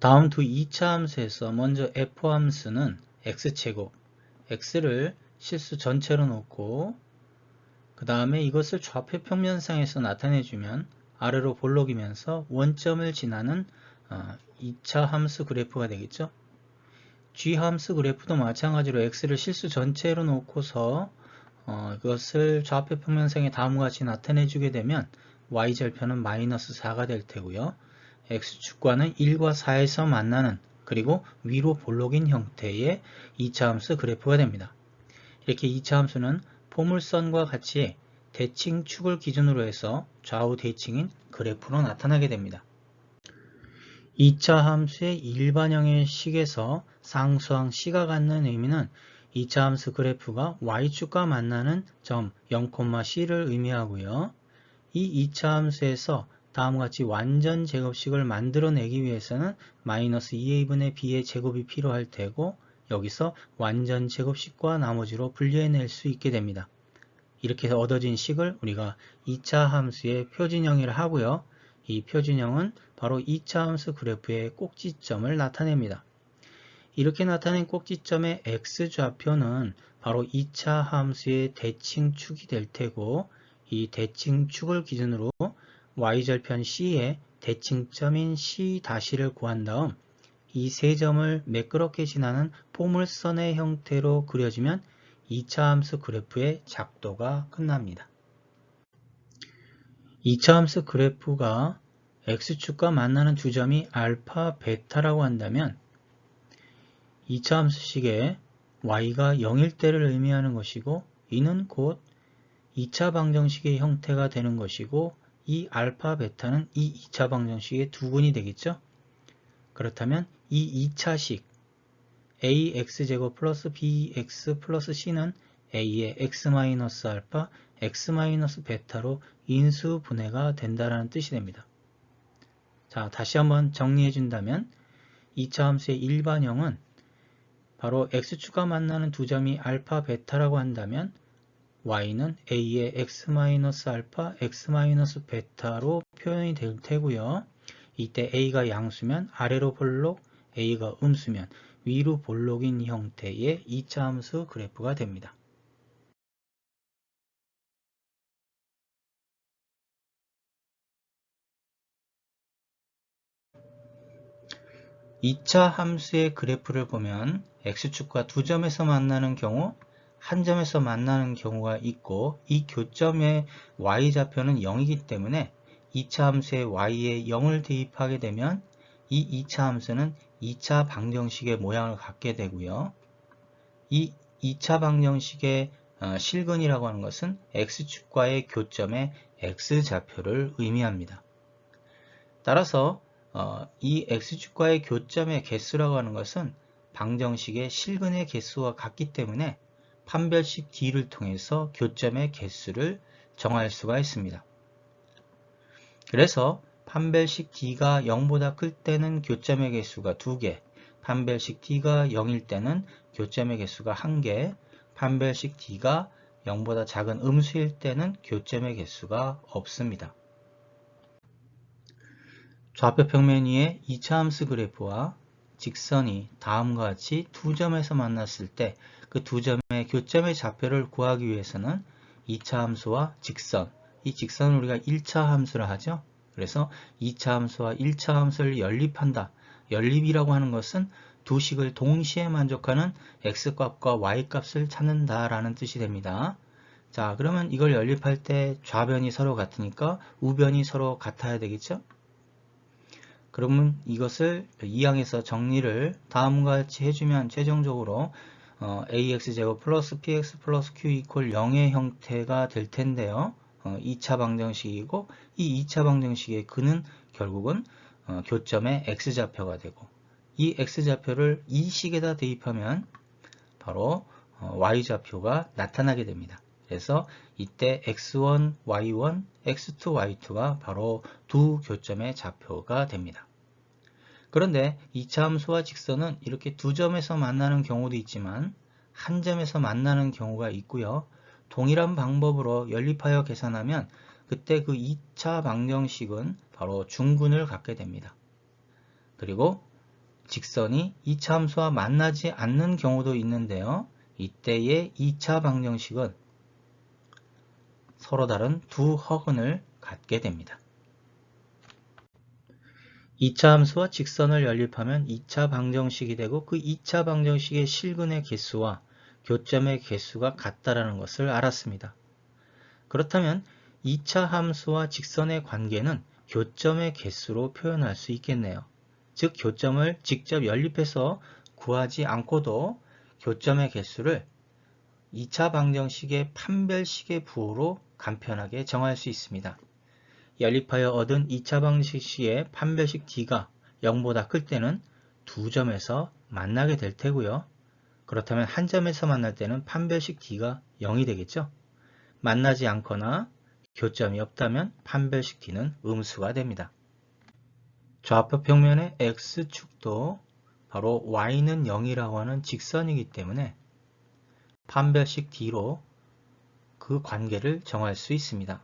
다음 두 2차 함수에서 먼저 f 함수는 x제곱, x를 실수 전체로 놓고 그 다음에 이것을 좌표 평면상에서 나타내주면 아래로 볼록이면서 원점을 지나는 2차 함수 그래프가 되겠죠. g 함수 그래프도 마찬가지로 x를 실수 전체로 놓고서 이것을 좌표 평면상에 다음과 같이 나타내주게 되면 y절편은 마이너스 4가 될 테고요. x축과는 1과 4에서 만나는 그리고 위로 볼록인 형태의 2차 함수 그래프가 됩니다. 이렇게 2차 함수는 포물선과 같이 대칭축을 기준으로 해서 좌우 대칭인 그래프로 나타나게 됩니다. 2차 함수의 일반형의 식에서 상수항 C가 갖는 의미는 2차 함수 그래프가 Y축과 만나는 점 0,C를 의미하고요. 이 2차 함수에서 다음과 같이 완전 제곱식을 만들어내기 위해서는 마이너스 2a분의 b의 제곱이 필요할 테고 여기서 완전 제곱식과 나머지로 분리해낼 수 있게 됩니다. 이렇게 해서 얻어진 식을 우리가 2차 함수의 표준형이라 하고요. 이 표준형은 바로 2차 함수 그래프의 꼭지점을 나타냅니다. 이렇게 나타낸 꼭지점의 x좌표는 바로 2차 함수의 대칭축이 될 테고 이 대칭축을 기준으로 y절편 C의 대칭점인 C'를 구한 다음 이 세 점을 매끄럽게 지나는 포물선의 형태로 그려지면 2차 함수 그래프의 작도가 끝납니다. 2차 함수 그래프가 x축과 만나는 두 점이 알파, 베타라고 한다면 2차 함수식의 y가 0일 때를 의미하는 것이고 이는 곧 2차 방정식의 형태가 되는 것이고 이 알파, 베타는 이 2차 방정식의 두근이 되겠죠. 그렇다면 이 2차식 ax제곱 플러스 bx 플러스 c는 a의 x-알파, x-베타로 인수분해가 된다는 뜻이 됩니다. 자, 다시 한번 정리해 준다면 2차 함수의 일반형은 바로 x축과 만나는 두 점이 알파, 베타라고 한다면 y는 a의 x-알파, x-베타로 표현이 될 테고요. 이때 a가 양수면 아래로 볼록, a가 음수면 위로 볼록인 형태의 2차 함수 그래프가 됩니다. 2차 함수의 그래프를 보면 x축과 두 점에서 만나는 경우, 한 점에서 만나는 경우가 있고 이 교점의 y좌표는 0이기 때문에 2차 함수의 y에 0을 대입하게 되면 이 2차 함수는 2차 방정식의 모양을 갖게 되고요. 이 2차 방정식의 실근이라고 하는 것은 x축과의 교점의 x좌표를 의미합니다. 따라서 이 x축과의 교점의 개수라고 하는 것은 방정식의 실근의 개수와 같기 때문에 판별식 D를 통해서 교점의 개수를 정할 수가 있습니다. 그래서 판별식 D가 0보다 클 때는 교점의 개수가 2개, 판별식 D가 0일 때는 교점의 개수가 1개, 판별식 D가 0보다 작은 음수일 때는 교점의 개수가 없습니다. 좌표 평면 위의 2차 함수 그래프와 직선이 다음과 같이 두 점에서 만났을 때 그 두 점의 교점의 좌표를 구하기 위해서는 2차 함수와 직선, 이 직선을 우리가 1차 함수라 하죠. 그래서 2차 함수와 1차 함수를 연립한다. 연립이라고 하는 것은 두 식을 동시에 만족하는 x값과 y값을 찾는다라는 뜻이 됩니다. 자, 그러면 이걸 연립할 때 좌변이 서로 같으니까 우변이 서로 같아야 되겠죠? 그러면 이것을 2항에서 정리를 다음과 같이 해주면 최종적으로 ax제곱 플러스 px 플러스 q 이퀄 0의 형태가 될 텐데요. 2차 방정식이고 이 2차 방정식의 근은 결국은 교점의 x좌표가 되고 이 x좌표를 이 식에다 대입하면 바로 y좌표가 나타나게 됩니다. 그래서 이때 x1, y1, x2, y2가 바로 두 교점의 좌표가 됩니다. 그런데 2차 함수와 직선은 이렇게 두 점에서 만나는 경우도 있지만 한 점에서 만나는 경우가 있고요. 동일한 방법으로 연립하여 계산하면 그때 그 2차 방정식은 바로 중근을 갖게 됩니다. 그리고 직선이 2차 함수와 만나지 않는 경우도 있는데요. 이때의 2차 방정식은 서로 다른 두 허근을 갖게 됩니다. 2차 함수와 직선을 연립하면 2차 방정식이 되고 그 2차 방정식의 실근의 개수와 교점의 개수가 같다라는 것을 알았습니다. 그렇다면 2차 함수와 직선의 관계는 교점의 개수로 표현할 수 있겠네요. 즉 교점을 직접 연립해서 구하지 않고도 교점의 개수를 2차 방정식의 판별식의 부호로 간편하게 정할 수 있습니다. 연립하여 얻은 2차 방정식의 판별식 D가 0보다 클 때는 두 점에서 만나게 될 테고요. 그렇다면 한 점에서 만날 때는 판별식 D가 0이 되겠죠. 만나지 않거나 교점이 없다면 판별식 D는 음수가 됩니다. 좌표 평면의 X축도 바로 Y는 0이라고 하는 직선이기 때문에 판별식 D로 그 관계를 정할 수 있습니다.